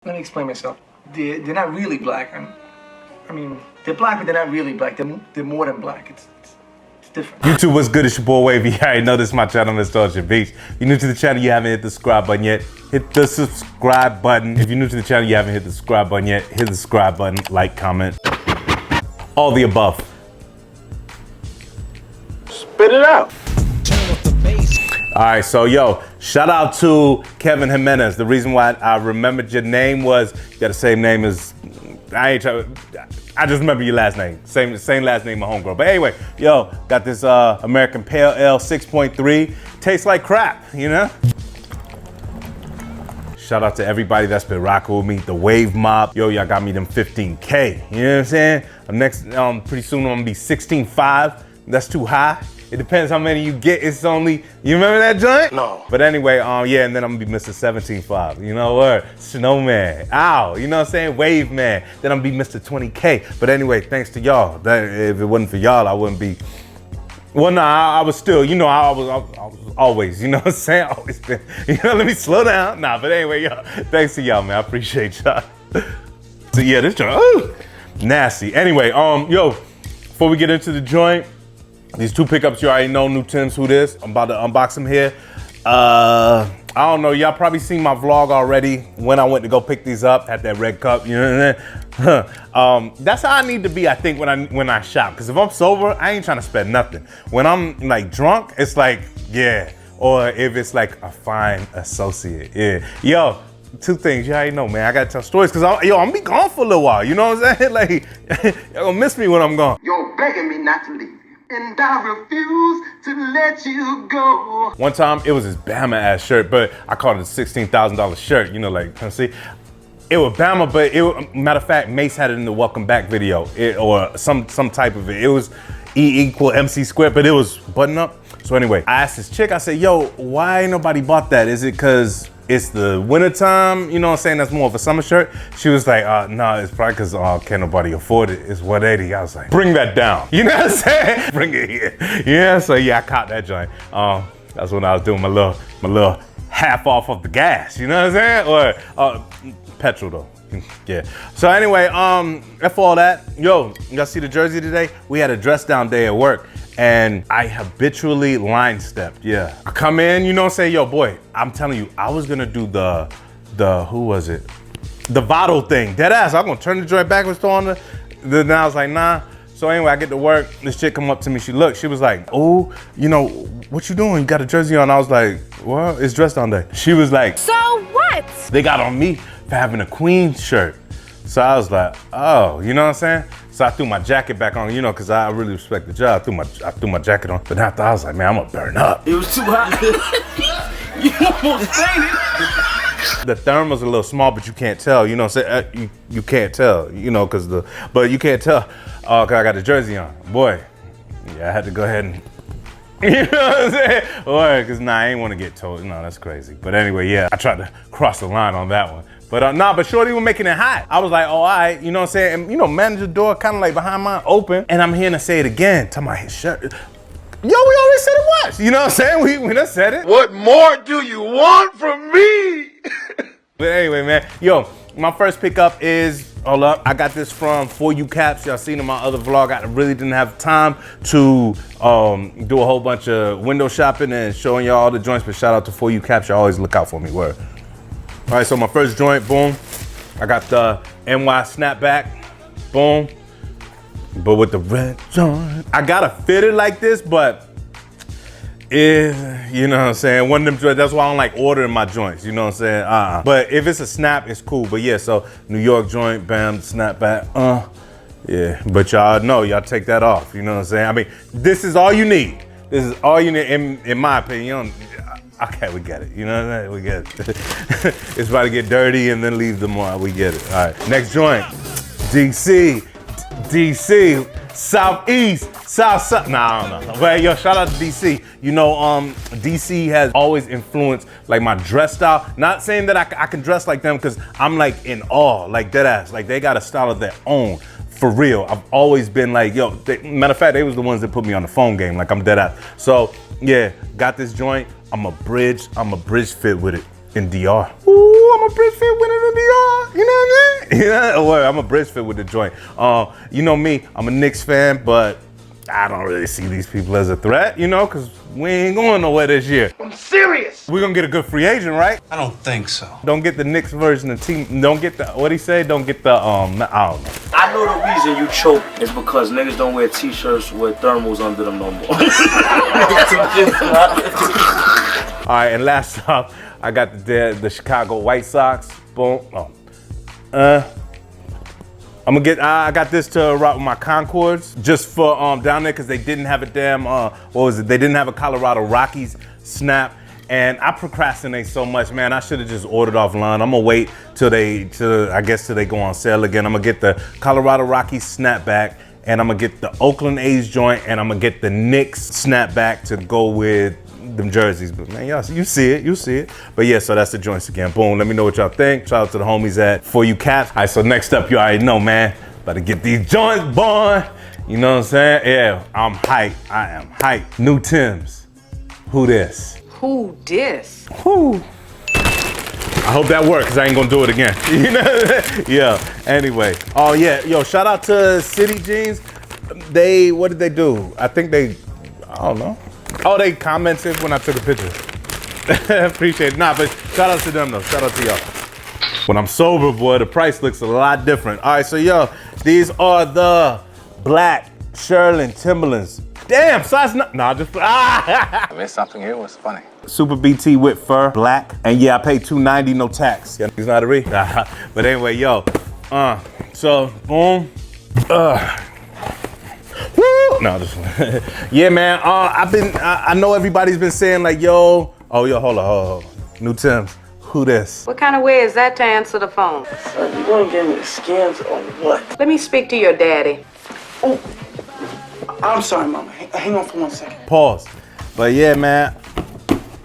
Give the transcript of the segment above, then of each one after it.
let me explain myself. They're not really black. I mean, they're black, but they're not really black. They're more than black. It's different. YouTube, what's good? It's your boy Wavy. I already know this is my channel, Mr. Ocean Beach. If you're new to the channel, you haven't hit the subscribe button yet, hit the subscribe button. If you're new to the channel, you haven't hit the subscribe button yet, hit the subscribe button, like, comment, all the above. Spit it out. All right, so yo, shout out to Kevin Jimenez. The reason why I remembered your name was you got the same name as, I just remember your last name. Same last name, my homegirl. But anyway, yo, got this American Pale Ale 6.3. Tastes like crap, you know? Shout out to everybody that's been rocking with me. The Wave Mob. Yo, y'all got me them 15K. You know what I'm saying? Next, pretty soon I'm gonna be 16.5. That's too high. It depends how many you get. It's only, you remember that joint? No. But anyway, yeah, and then I'm gonna be Mr. 17.5. You know what? Snowman. Ow. You know what I'm saying? Wave Man. Then I'm gonna be Mr. 20K. But anyway, thanks to y'all. If it wasn't for y'all, I wouldn't be. Well, no, I was still, you know, I was always, you know what I'm saying? Always been, you know, let me slow down. Nah, but anyway, yo, thanks to y'all, man. I appreciate y'all. So yeah, this joint, ooh, nasty. Anyway, yo, before we get into the joint, these two pickups, you already know, new Timbs, who this. I'm about to unbox them here. I don't know, y'all probably seen my vlog already when I went to go pick these up, had that red cup, you know what I mean? That's how I need to be, I think, when I shop. Because if I'm sober, I ain't trying to spend nothing. When I'm like drunk, it's like, yeah. Or if it's like a fine associate, yeah. Yo, two things, you already know, man. I gotta tell stories, because I'm gonna be gone for a little while, you know what I'm saying? Like, y'all gonna miss me when I'm gone. You're begging me not to leave, and I refuse to let you go. One time, it was this Bama ass shirt, but I called it a $16,000 shirt, you know, like, see? It was Bama, but matter of fact, Mace had it in the Welcome Back video, or some type of it. It was E=MC², but it was button up. So anyway, I asked this chick, I said, yo, why ain't nobody bought that? Is it cause it's the winter time? You know what I'm saying? That's more of a summer shirt. She was like, no, it's probably cause can't nobody afford it. It's $180. I was like, bring that down. You know what I'm saying? Bring it here. Yeah, so yeah, I caught that joint. That's when I was doing my little half off of the gas. You know what I'm saying? Or petrol though. Yeah. So anyway, for all that, yo, y'all see the jersey today? We had a dress down day at work. And I habitually line stepped, yeah. I come in, you know what I'm saying? Yo, boy, I'm telling you, I was gonna do the who was it? The Votto thing, dead ass. I'm gonna turn the joint backwards, throw on then I was like, nah. So anyway, I get to work, this chick come up to me, she was like, oh, you know, what you doing? You got a jersey on? I was like, well, it's dress down day. She was like, so what? They got on me for having a Queen shirt. So I was like, oh, you know what I'm saying? So I threw my jacket back on, you know, because I really respect the job. I threw my jacket on. But after I was like, man, I'm gonna burn up. It was too hot. You almost fainted. The thermal's a little small, but you can't tell, you know what I'm saying? You can't tell, you know, but you can't tell, cause I got the jersey on. Boy, yeah, I had to go ahead and, you know what I'm saying? Boy, cause nah, I ain't wanna get told, no, that's crazy. But anyway, yeah, I tried to cross the line on that one. But but shorty was making it hot. I was like, oh, all right, you know what I'm saying? And you know, manager door kind of like behind mine open, and I'm hearing her say it again, talking about his shirt. Yo, we already said it once. You know what I'm saying? We done said it. What more do you want from me? But anyway, man, yo, my first pickup is, hold up, I got this from For You Caps. Y'all seen in my other vlog. I really didn't have time to do a whole bunch of window shopping and showing y'all all the joints, but shout out to For You Caps. Y'all always look out for me, word. All right, so my first joint, boom. I got the NY snapback, boom. But with the red joint. I gotta fit it like this, but you know what I'm saying? One of them joints, that's why I don't like ordering my joints, you know what I'm saying? But if it's a snap, it's cool. But yeah, so New York joint, bam, snapback, yeah. But y'all know, y'all take that off, you know what I'm saying? I mean, this is all you need. This is all you need, in my opinion. Okay, we get it. You know what I'm saying? We get it. It's about to get dirty and then leave the more. We get it. All right, next joint. DC, Southeast, South. Nah, I don't know. But yo, shout out to DC. You know, DC has always influenced like my dress style. Not saying that I can dress like them, because I'm like in awe, like dead ass. Like they got a style of their own. For real, I've always been like, yo, matter of fact, they was the ones that put me on the phone game, like I'm dead ass. So yeah, got this joint. I'm a bridge fit with it in DR. Ooh, I'm a bridge fit with it in DR. You know, well, I'm a bridge fit with the joint. You know me, I'm a Knicks fan, but I don't really see these people as a threat, you know, because we ain't going nowhere this year. I'm serious. We're gonna get a good free agent, right? I don't think so. Don't get the Knicks version of team. Don't get the, what'd he say? Don't get the, I don't know. I know the reason you choke is because niggas don't wear t-shirts with thermals under them no more. All right, and last up, I got the Chicago White Sox. Boom. I'm gonna get, I got this to rock with my Concords just for down there because they didn't have a damn, what was it? They didn't have a Colorado Rockies snap. And I procrastinate so much, man. I should have just ordered offline. I'm gonna wait till they go on sale again. I'm gonna get the Colorado Rockies snapback, and I'm gonna get the Oakland A's joint, and I'm gonna get the Knicks snapback to go with them jerseys. But man, y'all, you see it. But yeah, so that's the joints again. Boom, let me know what y'all think. Shout out to the homies at For You Caps. All right, so next up, you already know, man. About to get these joints born. You know what I'm saying? Yeah, I'm hyped. I am hyped. New Timbs. Who this? Who dis? Whew. I hope that works, because I ain't gonna do it again. You know? Yeah, anyway. Oh yeah, yo, shout out to City Jeans. What did they do? I think I don't know. Oh, they commented when I took a picture. Appreciate it. Nah, but shout out to them though. Shout out to y'all. When I'm sober, boy, the price looks a lot different. All right, so yo, these are the black Shearling Timberlands. Damn, size just I missed something here. What's funny? Super BT with fur, black, and yeah, I paid $2.90, no tax. Yeah, he's not a read. But anyway, yo, so boom, woo. No, just yeah, man. I know everybody's been saying like, yo, hold on. New Timbs, who this? What kind of way is that to answer the phone? Son, you gonna give me the scans or what? Let me speak to your daddy. Oh, I'm sorry, Mama. Hang on for 1 second. Pause. But yeah, man.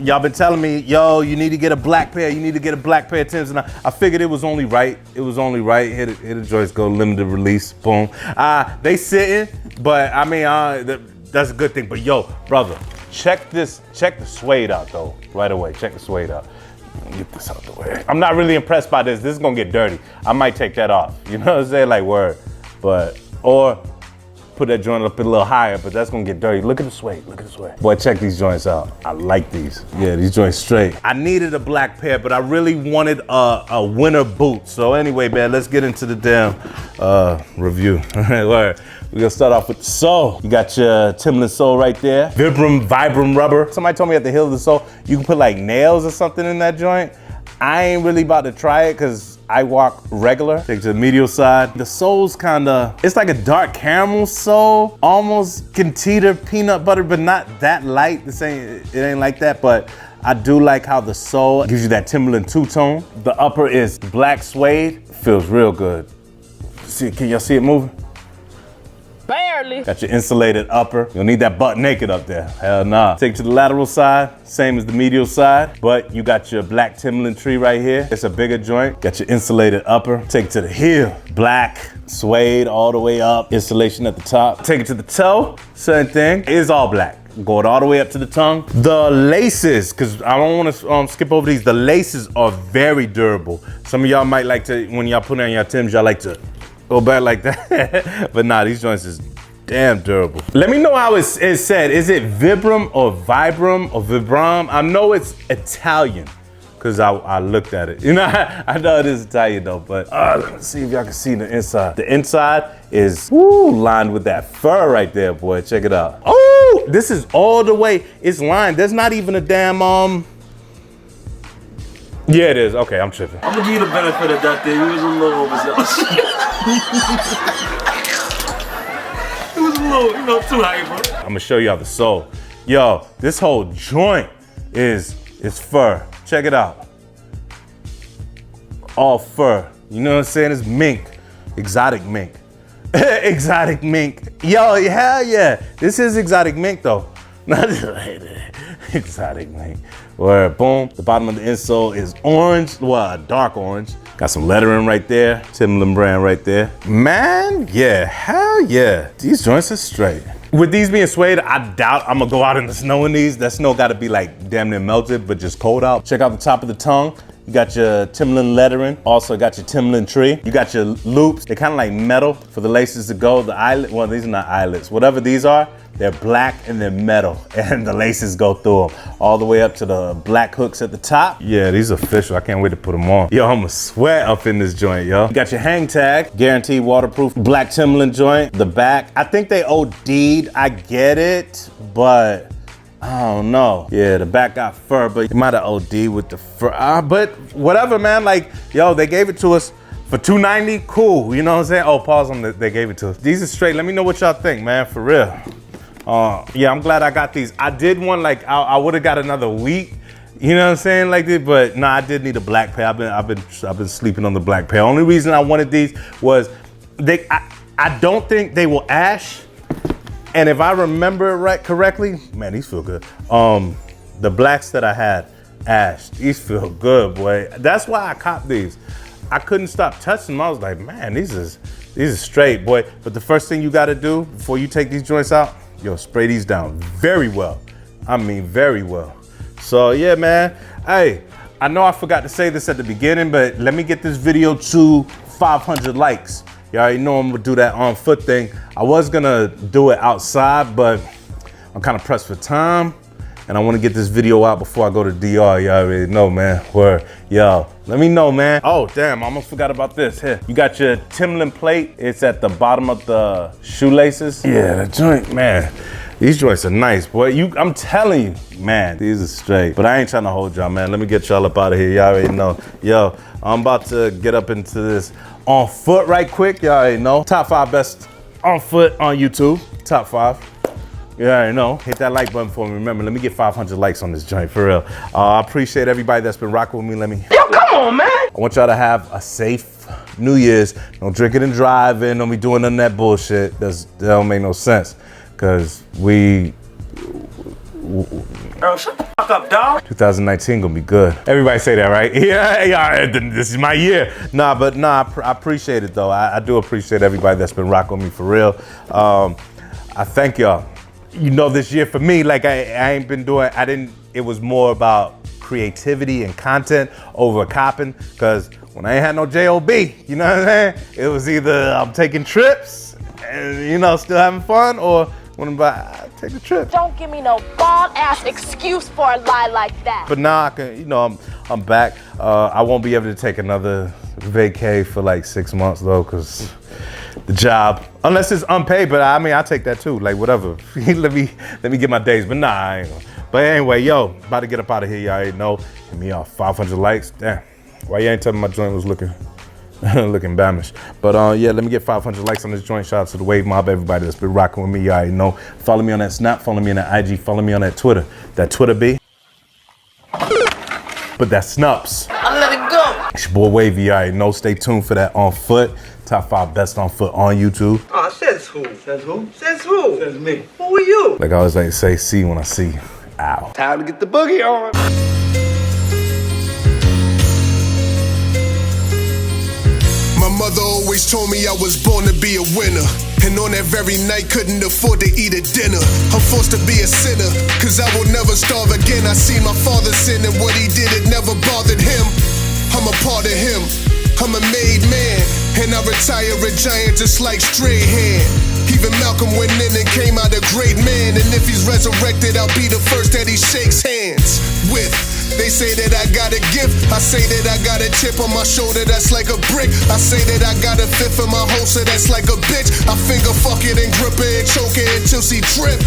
Y'all been telling me, yo, you need to get a black pair. You need to get a black pair of Timbs. And I figured it was only right. Hit a joints, go limited release. Boom. They sitting, but I mean, that's a good thing. But yo, brother, check the suede out though, right away. Check the suede out. Get this out the way. I'm not really impressed by this. This is gonna get dirty. I might take that off. You know what I'm saying? Like word. Or put that joint up a little higher, but that's gonna get dirty. Look at the suede, Boy, check these joints out. I like these. Yeah, these joints straight. I needed a black pair, but I really wanted a winter boot. So anyway, man, let's get into the damn review. We're gonna start off with the sole. You got your Timberland sole right there. Vibram rubber. Somebody told me at the heel of the sole, you can put like nails or something in that joint. I ain't really about to try it because I walk regular. Take to the medial side. The sole's it's like a dark caramel sole, almost Contita peanut butter, but not that light. It ain't like that, but I do like how the sole gives you that Timberland two-tone. The upper is black suede. Feels real good. Can y'all see it moving? Barely. Got your insulated upper. You'll need that butt naked up there. Hell nah. Take it to the lateral side, same as the medial side, but you got your black Timberland tree right here. It's a bigger joint. Got your insulated upper. Take it to the heel. Black, suede all the way up. Insulation at the top. Take it to the toe. Same thing. It is all black. Going all the way up to the tongue. The laces, because I don't want to skip over these. The laces are very durable. Some of y'all might like to, when y'all put on your Timbs, y'all like to go back like that. But nah, these joints is damn durable. Let me know how it's said. Is it Vibram or Vibram or Vibram? I know it's Italian because I looked at it. You know, I know it is Italian though, but let's see if y'all can see the inside. The inside is lined with that fur right there, boy. Check it out. Oh, this is all the way, it's lined. There's not even a damn, yeah, it is. Okay, I'm tripping. I'm gonna give you the benefit of that there. You was a little overzealous. It was a little, too hyper. I'm gonna show y'all the sole. Yo, this whole joint is fur. Check it out. All fur. You know what I'm saying? It's mink. Exotic mink. Exotic mink. Yo, hell yeah. This is exotic mink though. Not exotic mink. Where boom, the bottom of the insole is orange, well, dark orange. Got some lettering right there, Timberland brand right there. Man, yeah, hell yeah. These joints are straight. With these being suede, I doubt I'm gonna go out in the snow in these. That snow gotta be like damn near melted, but just cold out. Check out the top of the tongue. You got your Timberland lettering. Also got your Timberland tree. You got your loops. They're kind of like metal for the laces to go. The eyelet, well, these are not eyelets. Whatever these are, they're black and they're metal. And the laces go through them. All the way up to the black hooks at the top. Yeah, these are official. I can't wait to put them on. Yo, I'ma sweat up in this joint, yo. You got your hang tag. Guaranteed waterproof black Timberland joint. The back, I think they OD'd. I get it, but I don't know. Yeah, the back got fur, but you might have OD'd with the fur. But whatever, man. Like, yo, they gave it to us for $290. Cool, you know what I'm saying? Oh, pause on they gave it to us. These are straight. Let me know what y'all think, man, for real. Yeah, I'm glad I got these. I did one, like, I would have got another week. You know what I'm saying, like this, but nah, I did need a black pair. I've been sleeping on the black pair. Only reason I wanted these was I don't think they will ash. And if I remember it correctly, man, these feel good. The blacks that I had, ash, these feel good, boy. That's why I copped these. I couldn't stop touching them. I was like, man, these are straight, boy. But the first thing you gotta do before you take these joints out, yo, spray these down very well. I mean, very well. So yeah, man. Hey, I know I forgot to say this at the beginning, but let me get this video to 500 likes. You already know I'm gonna do that on foot thing. I was gonna do it outside, but I'm kind of pressed for time, and I want to get this video out before I go to DR. You already know, man. Word. Yo, let me know, man. Oh, damn, I almost forgot about this. Here, you got your Timberland plate. It's at the bottom of the shoelaces. Yeah, the joint, man. These joints are nice, boy. I'm telling you, man, these are straight. But I ain't trying to hold y'all, man. Let me get y'all up out of here. Y'all already know. Yo, I'm about to get up into this on foot right quick. Y'all already know. Top 5 best on foot on YouTube. Top 5. You already know. Hit that like button for me. Remember, let me get 500 likes on this joint, for real. I appreciate everybody that's been rocking with me. Yo, come on, man. I want y'all to have a safe New Year's. Don't drink it and driving. Don't be doing none of that bullshit. That don't make no sense. Cause Earl, shut the fuck up, dog. 2019 gonna be good. Everybody say that, right? Yeah, this is my year. I appreciate it though. I do appreciate everybody that's been rocking with me, for real. I thank y'all. You know, this year for me, like I ain't been doing, it was more about creativity and content over copping, cause when I ain't had no JOB, you know what I'm saying? It was either I'm taking trips and, you know, still having fun, or when I'm take a trip. Don't give me no bald-ass excuse for a lie like that. But now I can, you know, I'm back. I won't be able to take another vacay for like 6 months though, cause the job, unless it's unpaid, but I mean, I'll take that too, like whatever. let me get my days, but nah, I ain't gonna. But anyway, yo, about to get up out of here, y'all already know. Hit me off 500 likes, damn. Why you ain't telling me my joint was looking bamish? But yeah, let me get 500 likes on this joint. Shout out to the Wave Mob, everybody that's been rocking with me. You already know. Follow me on that Snap, follow me on that IG, follow me on that Twitter. That Twitter be. But that Snups. I let it go. It's your boy Wavy, you already know. Stay tuned for that On Foot. Top 5 best on foot on YouTube. Oh, says who? Says who? Says who? Says me. Who are you? Like I always like to say, see when I see you. Ow. Time to get the boogie on. My mother always told me I was born to be a winner. And on that very night, couldn't afford to eat a dinner. I'm forced to be a sinner, cause I will never starve again. I seen my father sin, and what he did, it never bothered him. I'm a part of him, I'm a made man. And I retire a giant just like Strahan. Even Malcolm went in and came out a great man. And if he's resurrected, I'll be the first that he shakes hands with. They say that I got a gift, I say that I got a chip on my shoulder that's like a brick. I say that I got a fifth in my holster that's like a bitch. I finger fuck it and grip it and choke it until she trip.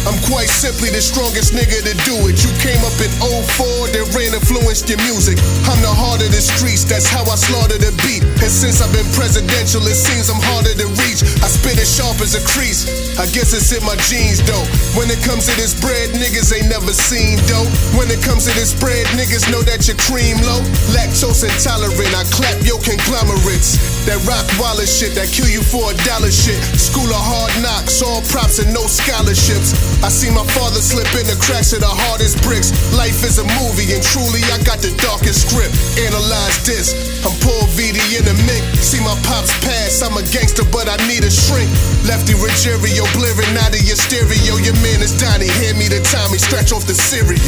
I'm quite simply the strongest nigga to do it. You came up in 04, that rain influenced your music. I'm the heart of the streets, that's how I slaughter the beat. And since I've been presidential, it seems I'm harder to reach. I spit as sharp as a crease, I guess it's in my jeans though. When it comes to this bread, niggas ain't never seen dough. When it comes to this bread, niggas know that your cream low. Lactose intolerant, I clap your conglomerates. That rock wallet shit, that kill you for $1 shit. School of hard knocks, all props and no scholarships. I see my father slip in the cracks of the hardest bricks. Life is a movie and truly I got the darkest script. Analyze this, I'm Paul Vitti in the mink. See my pops pass, I'm a gangster but I need a shrink. Lefty Ruggiero, blaring out of your stereo. Your man is Donnie, hand me the Tommy, scratch off the cereal.